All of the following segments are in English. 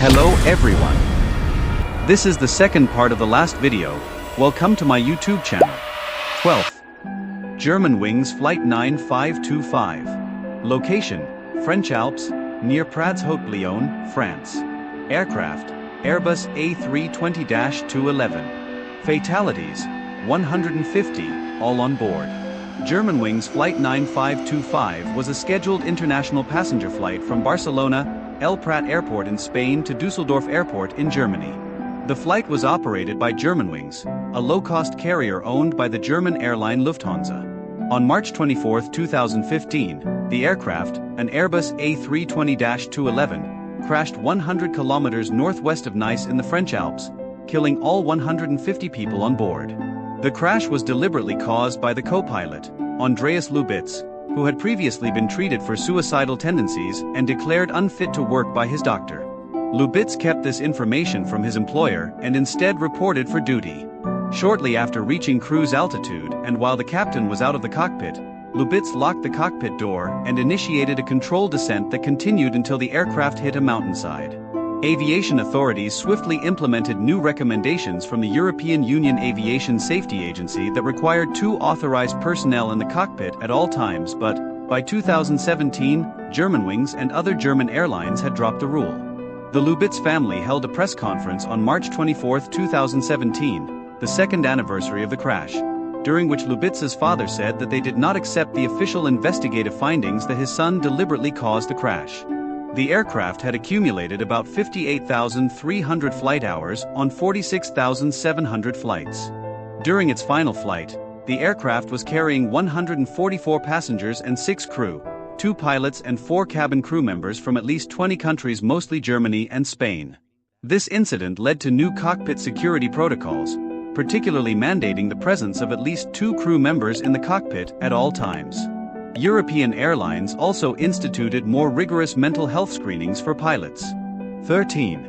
Hello everyone. This is the second part of the last video. Welcome to my YouTube channel. 12th. Germanwings Flight 9525. Location, French Alps, near Prades-Haute-Lyon, France. Aircraft, Airbus A320-211. Fatalities, 150, all on board. Germanwings Flight 9525 was a scheduled international passenger flight from Barcelona, El Prat Airport in Spain to Düsseldorf Airport in Germany. The flight was operated by Germanwings, a low-cost carrier owned by the German airline Lufthansa. On March 24, 2015, the aircraft, an Airbus A320-211, crashed 100 kilometers northwest of Nice in the French Alps, killing all 150 people on board. The crash was deliberately caused by the co-pilot, Andreas Lubitz, who had previously been treated for suicidal tendencies and declared unfit to work by his doctor. Lubitz kept this information from his employer and instead reported for duty. Shortly after reaching cruise altitude and while the captain was out of the cockpit, Lubitz locked the cockpit door and initiated a controlled descent that continued until the aircraft hit a mountainside. Aviation authorities swiftly implemented new recommendations from the European Union Aviation Safety Agency that required 2 authorized personnel in the cockpit at all times, but by 2017, Germanwings and other German airlines had dropped the rule. The Lubitz family held a press conference on March 24, 2017, the second anniversary of the crash, during which Lubitz's father said that they did not accept the official investigative findings that his son deliberately caused the crash. The aircraft had accumulated about 58,300 flight hours on 46,700 flights. During its final flight, the aircraft was carrying 144 passengers and 6 crew, 2 pilots and 4 cabin crew members from at least 20 countries, mostly Germany and Spain. This incident led to new cockpit security protocols, particularly mandating the presence of at least 2 crew members in the cockpit at all times. European airlines also instituted more rigorous mental health screenings for pilots. 13.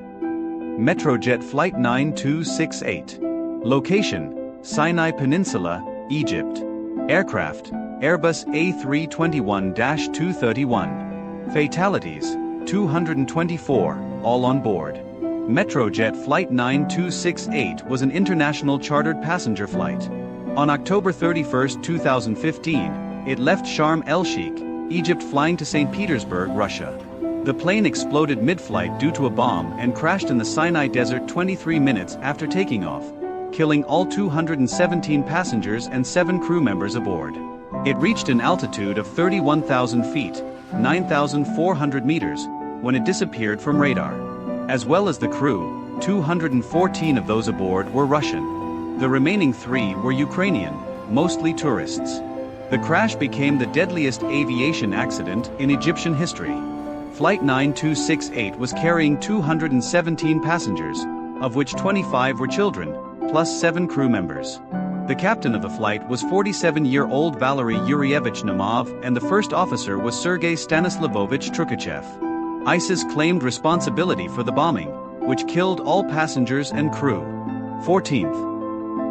Metrojet Flight 9268. Location, Sinai Peninsula, Egypt. Aircraft, Airbus A321-231. Fatalities, 224, all on board. Metrojet Flight 9268 was an international chartered passenger flight. On October 31, 2015, it left Sharm el-Sheikh, Egypt, flying to St. Petersburg, Russia. The plane exploded mid-flight due to a bomb and crashed in the Sinai Desert 23 minutes after taking off, killing all 217 passengers and 7 crew members aboard. It reached an altitude of 31,000 feet, 9,400 meters, when it disappeared from radar. As well as the crew, 214 of those aboard were Russian. The remaining 3 were Ukrainian, mostly tourists. The crash became the deadliest aviation accident in Egyptian history. Flight 9268 was carrying 217 passengers, of which 25 were children, plus 7 crew members. The captain of the flight was 47-year-old Valery Yurievich Namov, and the first officer was Sergei Stanislavovich Trukachev. ISIS claimed responsibility for the bombing, which killed all passengers and crew. 14th.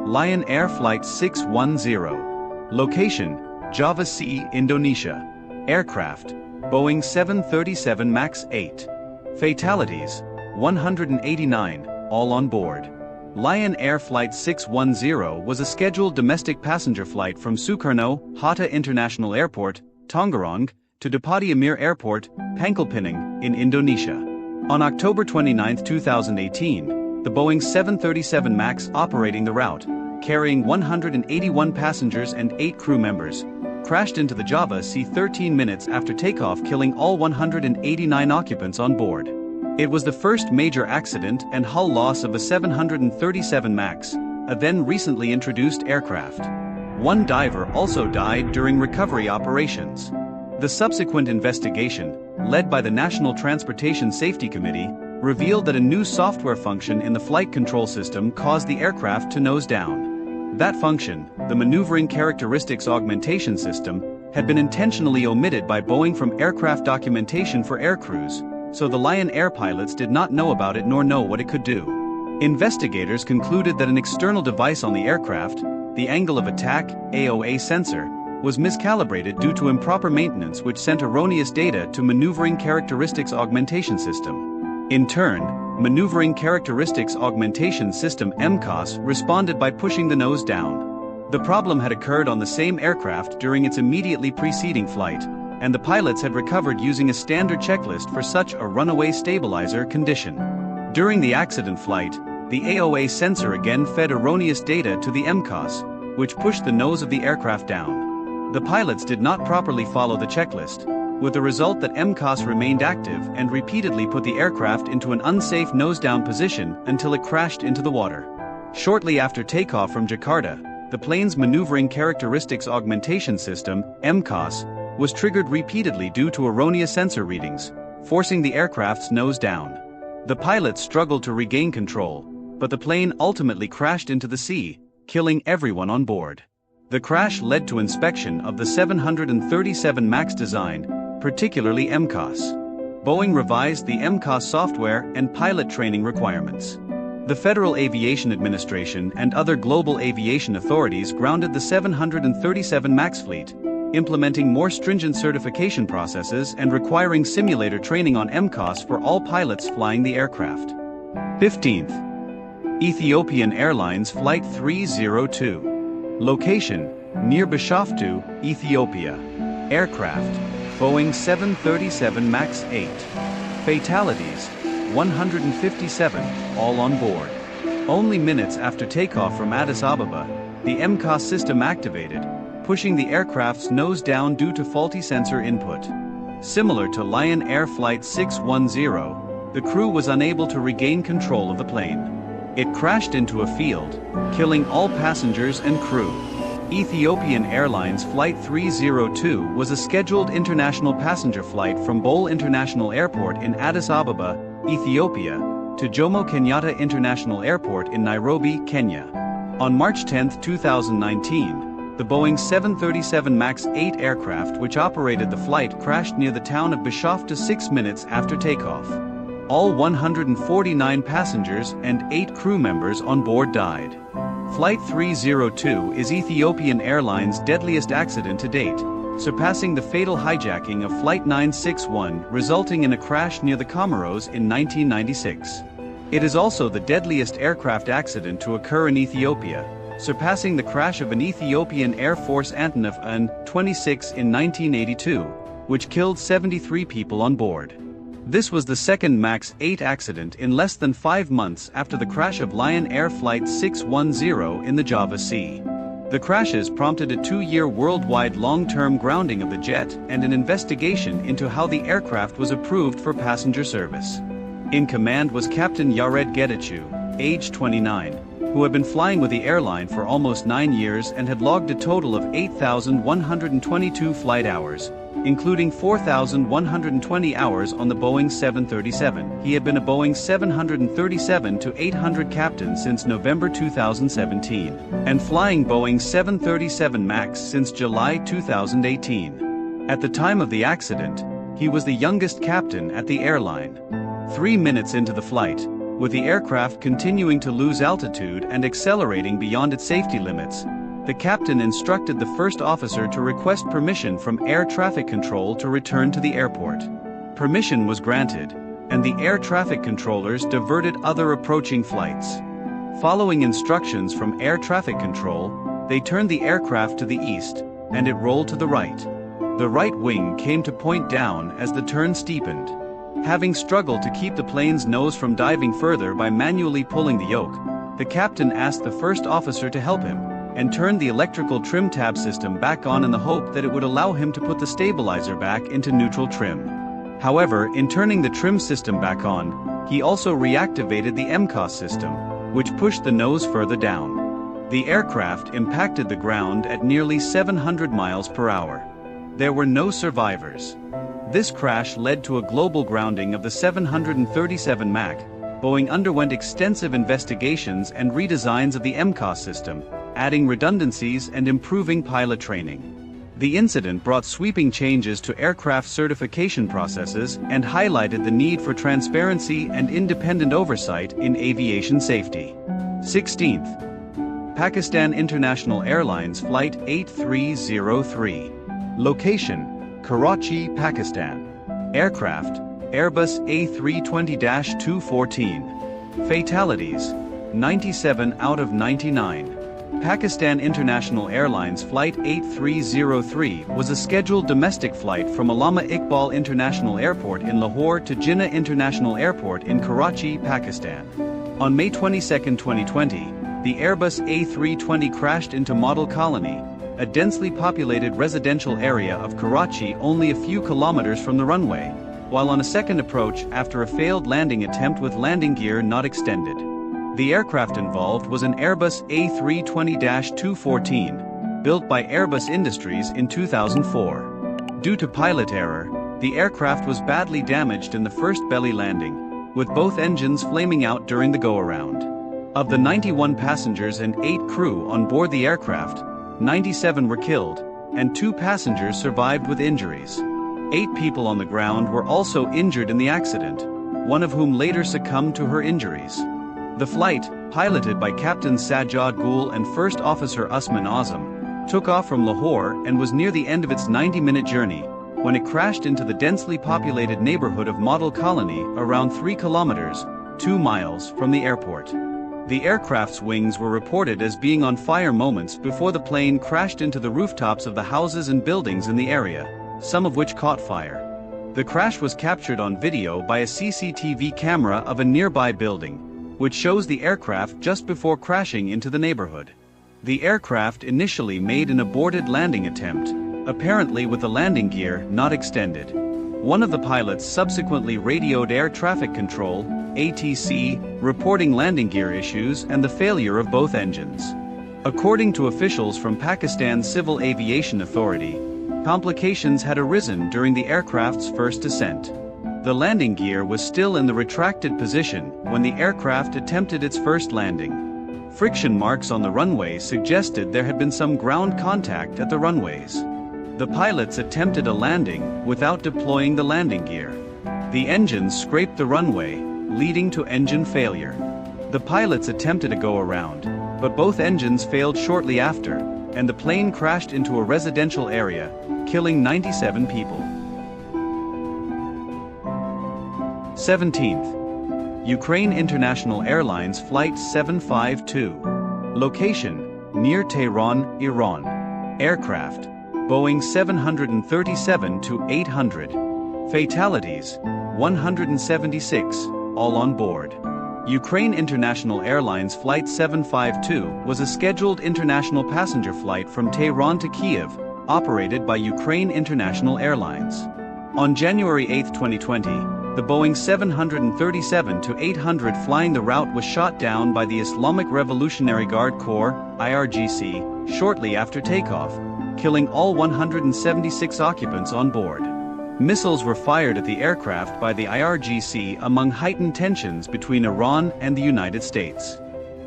Lion Air Flight 610. Location, Java Sea, Indonesia. Aircraft, Boeing 737 MAX 8. Fatalities, 189, all on board. Lion Air Flight 610 was a scheduled domestic passenger flight from Sukarno, Hatta International Airport, Tangerang, to Depati Amir Airport, Pangkalpinang, in Indonesia. On October 29, 2018, the Boeing 737 MAX operating the route, carrying 181 passengers and 8 crew members, crashed into the Java Sea 13 minutes after takeoff, killing all 189 occupants on board. It was the first major accident and hull loss of the 737 MAX, a then recently introduced aircraft. 1 diver also died during recovery operations. The subsequent investigation, led by the National Transportation Safety Committee, revealed that a new software function in the flight control system caused the aircraft to nose down. That function, the Maneuvering Characteristics Augmentation System, had been intentionally omitted by Boeing from aircraft documentation for aircrews, so the Lion Air pilots did not know about it nor know what it could do. Investigators concluded that an external device on the aircraft, the angle of attack (AOA) sensor, was miscalibrated due to improper maintenance, which sent erroneous data to Maneuvering Characteristics Augmentation System. In turn, Maneuvering Characteristics Augmentation System (MCAS) responded by pushing the nose down. The problem had occurred on the same aircraft during its immediately preceding flight, and the pilots had recovered using a standard checklist for such a runaway stabilizer condition. During the accident flight, the AOA sensor again fed erroneous data to the MCAS, which pushed the nose of the aircraft down. The pilots did not properly follow the checklist, with the result that MCAS remained active and repeatedly put the aircraft into an unsafe nose-down position until it crashed into the water. Shortly after takeoff from Jakarta, the plane's Maneuvering Characteristics Augmentation System (MCAS) was triggered repeatedly due to erroneous sensor readings, forcing the aircraft's nose down. The pilots struggled to regain control, but the plane ultimately crashed into the sea, killing everyone on board. The crash led to inspection of the 737 MAX design, particularly MCAS. Boeing revised the MCAS software and pilot training requirements. The Federal Aviation Administration and other global aviation authorities grounded the 737 MAX fleet, implementing more stringent certification processes and requiring simulator training on MCAS for all pilots flying the aircraft. 15th. Ethiopian Airlines Flight 302. Location: near Bishoftu, Ethiopia. Aircraft: Boeing 737 MAX 8. Fatalities: 157, all on board. Only minutes after takeoff from Addis Ababa, the MCAS system activated, pushing the aircraft's nose down due to faulty sensor input. Similar to Lion Air Flight 610, the crew was unable to regain control of the plane. It crashed into a field, killing all passengers and crew. Ethiopian Airlines Flight 302 was a scheduled international passenger flight from Bole International Airport in Addis Ababa, Ethiopia, to Jomo Kenyatta International Airport in Nairobi, Kenya. On March 10, 2019, the Boeing 737 MAX 8 aircraft which operated the flight crashed near the town of Bishoftu 6 minutes after takeoff. All 149 passengers and 8 crew members on board died. Flight 302 is Ethiopian Airlines' deadliest accident to date, surpassing the fatal hijacking of Flight 961 resulting in a crash near the Comoros in 1996. It is also the deadliest aircraft accident to occur in Ethiopia, surpassing the crash of an Ethiopian Air Force Antonov An-26 in 1982, which killed 73 people on board. This was the second MAX 8 accident in less than 5 months after the crash of Lion Air Flight 610 in the Java Sea. The crashes prompted a 2-year worldwide long-term grounding of the jet and an investigation into how the aircraft was approved for passenger service. In command was Captain Yared Getachew, age 29, who had been flying with the airline for almost 9 years and had logged a total of 8,122 flight hours, including 4,120 hours on the Boeing 737. He had been a Boeing 737-800 captain since November 2017, and flying Boeing 737 MAX since July 2018. At the time of the accident, he was the youngest captain at the airline. 3 minutes into the flight, with the aircraft continuing to lose altitude and accelerating beyond its safety limits, the captain instructed the first officer to request permission from air traffic control to return to the airport. Permission was granted, and the air traffic controllers diverted other approaching flights. Following instructions from air traffic control, they turned the aircraft to the east, and it rolled to the right. The right wing came to point down as the turn steepened. Having struggled to keep the plane's nose from diving further by manually pulling the yoke, the captain asked the first officer to help him, and turned the electrical trim tab system back on in the hope that it would allow him to put the stabilizer back into neutral trim. However, in turning the trim system back on, he also reactivated the MCAS system, which pushed the nose further down. The aircraft impacted the ground at nearly 700 miles per hour. There were no survivors. This crash led to a global grounding of the 737 MAX. Boeing underwent extensive investigations and redesigns of the MCAS system, adding redundancies and improving pilot training. The incident brought sweeping changes to aircraft certification processes and highlighted the need for transparency and independent oversight in aviation safety. 16th. Pakistan International Airlines Flight 8303. Location: Karachi, Pakistan. Aircraft: Airbus A320-214. Fatalities: 97 out of 99. Pakistan International Airlines Flight 8303 was a scheduled domestic flight from Allama Iqbal International Airport in Lahore to Jinnah International Airport in Karachi, Pakistan. On May 22, 2020, the Airbus A320 crashed into Model Colony, a densely populated residential area of Karachi only a few kilometers from the runway, while on a second approach after a failed landing attempt with landing gear not extended. The aircraft involved was an Airbus A320-214, built by Airbus Industries in 2004. Due to pilot error, the aircraft was badly damaged in the first belly landing, with both engines flaming out during the go-around. Of the 91 passengers and 8 crew on board the aircraft, 97 were killed, and 2 passengers survived with injuries. 8 people on the ground were also injured in the accident, one of whom later succumbed to her injuries. The flight, piloted by Captain Sajjad Gul and First Officer Usman Azam, took off from Lahore and was near the end of its 90-minute journey when it crashed into the densely populated neighborhood of Model Colony around 3 kilometers, 2 miles from the airport. The aircraft's wings were reported as being on fire moments before the plane crashed into the rooftops of the houses and buildings in the area, some of which caught fire. The crash was captured on video by a CCTV camera of a nearby building, which shows the aircraft just before crashing into the neighborhood. The aircraft initially made an aborted landing attempt, apparently with the landing gear not extended. One of the pilots subsequently radioed Air Traffic Control, ATC, reporting landing gear issues and the failure of both engines. According to officials from Pakistan's Civil Aviation Authority, complications had arisen during the aircraft's first descent. The landing gear was still in the retracted position when the aircraft attempted its first landing. Friction marks on the runway suggested there had been some ground contact at the runways. The pilots attempted a landing without deploying the landing gear. The engines scraped the runway, leading to engine failure. The pilots attempted a go-around, but both engines failed shortly after, and the plane crashed into a residential area, killing 97 people. 17th. Ukraine International Airlines Flight 752. Location: near Tehran, Iran. Aircraft: Boeing 737-800. Fatalities: 176, all on board. Ukraine International Airlines Flight 752 was a scheduled international passenger flight from Tehran to Kiev, operated by Ukraine International Airlines. On January 8, 2020, the Boeing 737-800 flying the route was shot down by the Islamic Revolutionary Guard Corps, IRGC, shortly after takeoff, killing all 176 occupants on board. Missiles were fired at the aircraft by the IRGC among heightened tensions between Iran and the United States.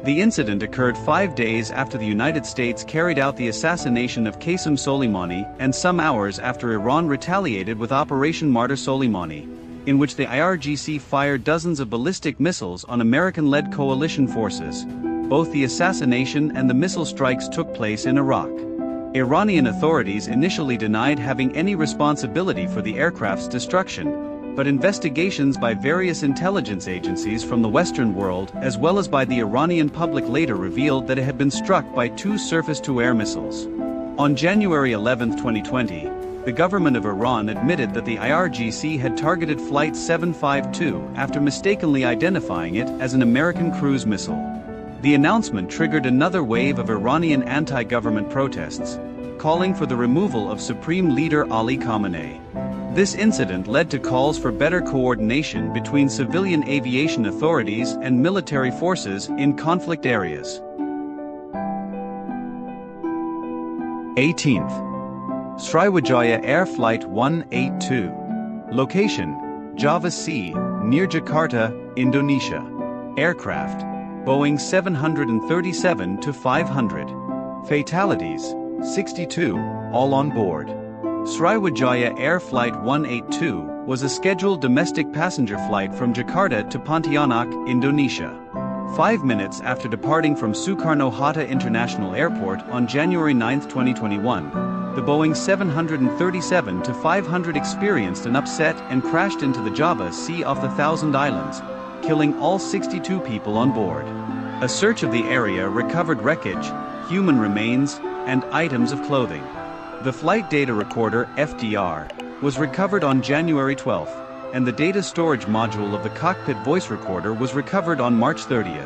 The incident occurred 5 days after the United States carried out the assassination of Qasem Soleimani and some hours after Iran retaliated with Operation Martyr Soleimani, in which the IRGC fired dozens of ballistic missiles on American-led coalition forces. Both the assassination and the missile strikes took place in Iraq. Iranian authorities initially denied having any responsibility for the aircraft's destruction, but investigations by various intelligence agencies from the Western world as well as by the Iranian public later revealed that it had been struck by 2 surface-to-air missiles. On January 11, 2020, the government of Iran admitted that the IRGC had targeted Flight 752 after mistakenly identifying it as an American cruise missile. The announcement triggered another wave of Iranian anti-government protests, calling for the removal of Supreme Leader Ali Khamenei. This incident led to calls for better coordination between civilian aviation authorities and military forces in conflict areas. 18th. Sriwijaya Air Flight 182. Location: Java Sea, near Jakarta, Indonesia. Aircraft: Boeing 737-500. Fatalities: 62, all on board. Sriwijaya Air Flight 182 was a scheduled domestic passenger flight from Jakarta to Pontianak, Indonesia. 5 minutes after departing from Soekarno-Hatta International Airport on January 9, 2021, the Boeing 737-500 experienced an upset and crashed into the Java Sea off the Thousand Islands, killing all 62 people on board. A search of the area recovered wreckage, human remains, and items of clothing. The flight data recorder (FDR) was recovered on January 12, and the data storage module of the cockpit voice recorder was recovered on March 30.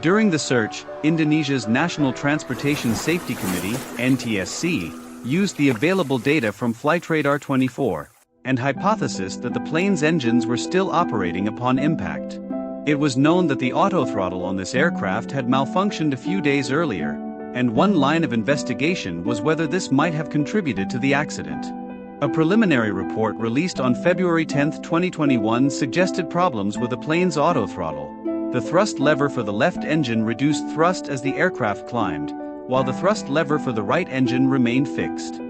During the search, Indonesia's National Transportation Safety Committee (NTSC) used the available data from Flight Radar 24 and hypothesized that the plane's engines were still operating upon impact. It was known that the autothrottle on this aircraft had malfunctioned a few days earlier, and one line of investigation was whether this might have contributed to the accident. A preliminary report released on February 10, 2021 suggested problems with the plane's autothrottle. The thrust lever for the left engine reduced thrust as the aircraft climbed, while the thrust lever for the right engine remained fixed.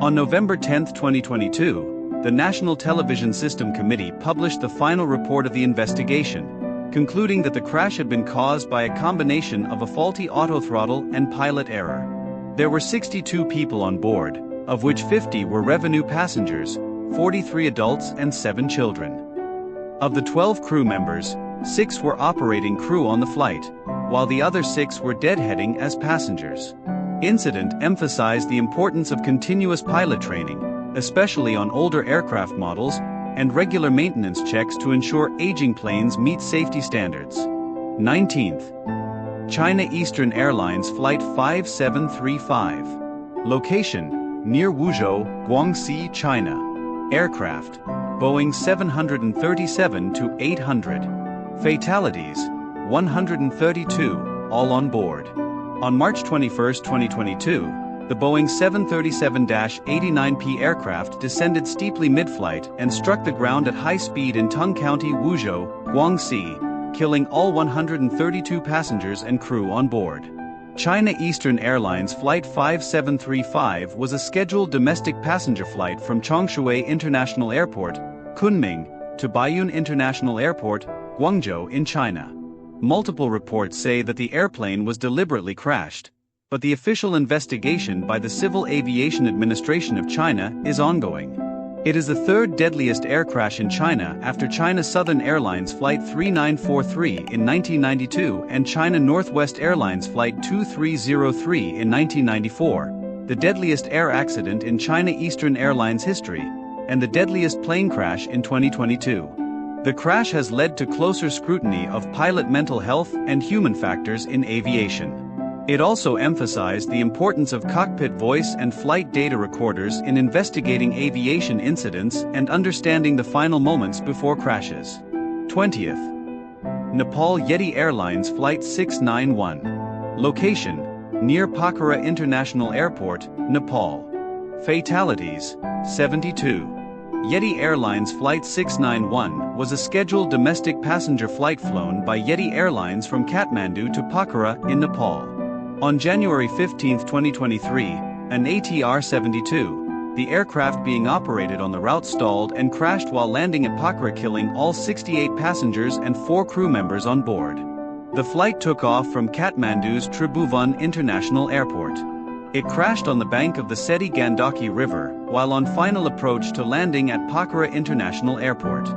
On November 10, 2022, the National Television System Committee published the final report of the investigation, concluding that the crash had been caused by a combination of a faulty autothrottle and pilot error. There were 62 people on board, of which 50 were revenue passengers, 43 adults and 7 children. Of the 12 crew members, 6 were operating crew on the flight, while the other 6 were deadheading as passengers. Incident emphasized the importance of continuous pilot training, especially on older aircraft models, and regular maintenance checks to ensure aging planes meet safety standards. 19th. China Eastern Airlines Flight 5735. Location: near Wuzhou, Guangxi, China. Aircraft: Boeing 737-800. Fatalities: 132, all on board. On March 21, 2022, the Boeing 737-89P aircraft descended steeply mid-flight and struck the ground at high speed in Tung County, Wuzhou, Guangxi, killing all 132 passengers and crew on board. China Eastern Airlines Flight 5735 was a scheduled domestic passenger flight from Changshui International Airport, Kunming, to Baiyun International Airport, Guangzhou in China. Multiple reports say that the airplane was deliberately crashed, but the official investigation by the Civil Aviation Administration of China is ongoing. It is the third deadliest air crash in China after China Southern Airlines Flight 3943 in 1992 and China Northwest Airlines Flight 2303 in 1994, the deadliest air accident in China Eastern Airlines history, and the deadliest plane crash in 2022. The crash has led to closer scrutiny of pilot mental health and human factors in aviation. It also emphasized the importance of cockpit voice and flight data recorders in investigating aviation incidents and understanding the final moments before crashes. 20th. Nepal Yeti Airlines Flight 691. Location: near Pokhara International Airport, Nepal. Fatalities: 72. Yeti Airlines Flight 691 was a scheduled domestic passenger flight flown by Yeti Airlines from Kathmandu to Pokhara in Nepal. On January 15, 2023, an ATR-72, the aircraft being operated on the route, stalled and crashed while landing at Pokhara, killing all 68 passengers and 4 crew members on board. The flight took off from Kathmandu's Tribhuvan International Airport. It crashed on the bank of the Seti Gandaki River while on final approach to landing at Pokhara International Airport.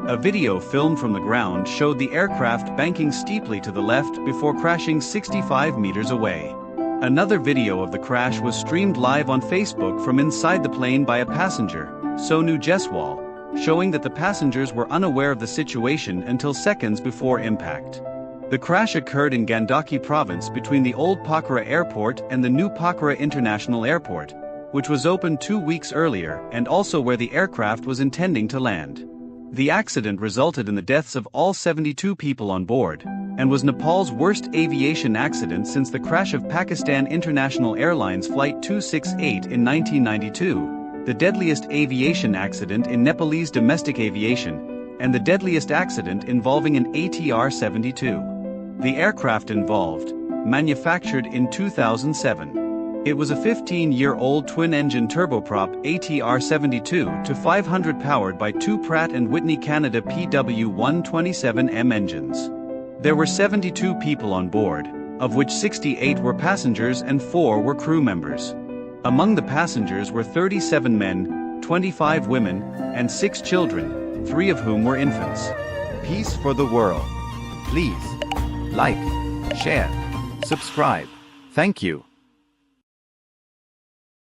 A video filmed from the ground showed the aircraft banking steeply to the left before crashing 65 meters away. Another video of the crash was streamed live on Facebook from inside the plane by a passenger, Sonu Jeswal, showing that the passengers were unaware of the situation until seconds before impact. The crash occurred in Gandaki province between the old Pokhara Airport and the new Pokhara International Airport, which was opened 2 weeks earlier and also where the aircraft was intending to land. The accident resulted in the deaths of all 72 people on board, and was Nepal's worst aviation accident since the crash of Pakistan International Airlines Flight 268 in 1992, the deadliest aviation accident in Nepalese domestic aviation, and the deadliest accident involving an ATR-72. The aircraft involved, manufactured in 2007. It was a 15-year-old twin-engine turboprop ATR-72-500 powered by 2 Pratt & Whitney Canada PW127M engines. There were 72 people on board, of which 68 were passengers and 4 were crew members. Among the passengers were 37 men, 25 women, and 6 children, 3 of whom were infants. Peace for the world. Please like, share, subscribe. Thank you.